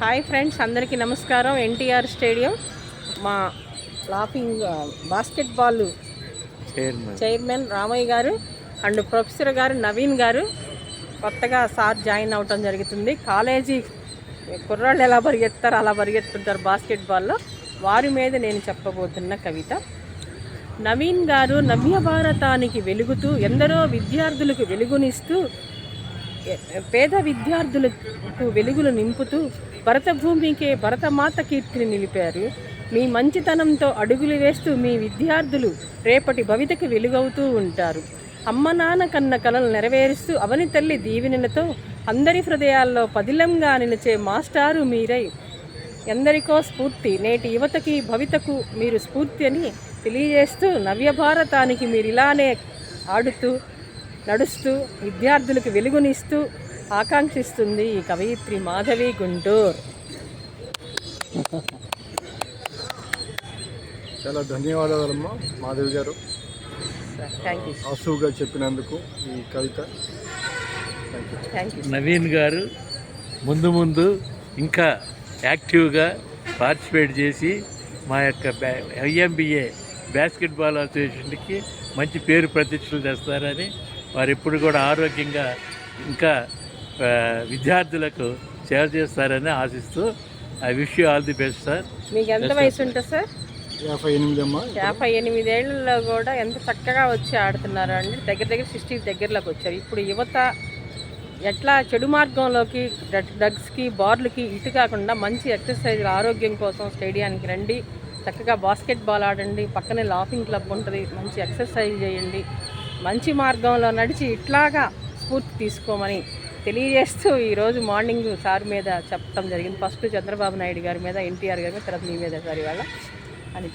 Hi friends, అందరికీ నమస్కారం. NTR stadium మా లాఫింగ్ బాస్కెట్బాల్ చైర్మన్ రామయ్య గారు అండ్ ప్రొఫెసర్ గారు నవీన్ గారు కొత్తగా సార్ జాయిన్ అవటం జరుగుతుంది. కాలేజీ కుర్రాళ్ళు ఎలా పరిగెత్తారో అలా పరిగెత్తుంటారు బాస్కెట్బాల్లో. వారి మీద నేను చెప్పబోతున్న కవిత. నవీన్ గారు నవ్య భారతానికి వెలుగుతూ ఎందరో విద్యార్థులకు వెలుగునిస్తూ పేద విద్యార్థులకు వెలుగులు నింపుతూ భరతభూమికే భరతమాత కీర్తిని నిలిపారు. మీ మంచితనంతో అడుగులు వేస్తూ మీ విద్యార్థులు రేపటి భవితకు వెలుగవుతూ ఉంటారు. అమ్మ నాన్న కన్న కలలు నెరవేరుస్తూ అవని తల్లి దీవెనలతో అందరి హృదయాల్లో పదిలంగా నిలిచే మాస్టారు మీరై ఎందరికో స్ఫూర్తి. నేటి యువతకి భవితకు మీరు స్ఫూర్తి అని తెలియజేస్తూ నవ్య భారతానికి మీరు ఇలానే ఆడుతూ నడుస్తూ విద్యార్థులకు వెలుగునిస్తూ ఆకాంక్షిస్తుంది ఈ కవయిత్రి మాధవి గుంటూరు. చాలా ధన్యవాదాలమ్మా మాధవి గారు, థ్యాంక్ యూ. ఆసువుగా చెప్పినందుకు ఈ కవిత. Thank you. నవీన్ గారు ముందు ఇంకా యాక్టివ్గా పార్టిసిపేట్ చేసి మా యొక్క ఐఎంబిఏ బాస్కెట్బాల్ అసోసియేషన్కి మంచి పేరు ప్రతిష్టలు తెస్తారని, వారు ఎప్పుడు కూడా ఆరోగ్యంగా ఇంకా విద్యార్థులకు సేవ చేస్తారని ఆశిస్తూ I wish you all the best sir. మీకు ఎంత వయసు ఉంటుంది సార్? 58 అమ్మా. 58 ఏళ్ళలో కూడా ఎంత చక్కగా వచ్చి ఆడుతున్నారు అండి. దగ్గర 60 దగ్గరలోకి వచ్చారు. ఇప్పుడు యువత ఎట్లా చెడు మార్గంలోకి డ్రగ్స్కి బార్లకి ఇటు కాకుండా మంచి ఎక్సర్సైజ్ ఆరోగ్యం కోసం స్టేడియానికి రండి, చక్కగా బాస్కెట్బాల్ ఆడండి, పక్కనే లాఫింగ్ క్లబ్ ఉంటుంది, మంచి ఎక్సర్సైజ్ చేయండి, మంచి మార్గంలో నడిచి ఇట్లాగా స్ఫూర్తి తీసుకోమని తెలియజేస్తూ ఈరోజు మార్నింగ్ సార్ మీద చెప్పడం జరిగింది. ఫస్ట్ చంద్రబాబు నాయుడు గారి మీద, ఎన్టీఆర్ గారి మీద, తర్వాత మీ మీద సార్ ఇవాళ అని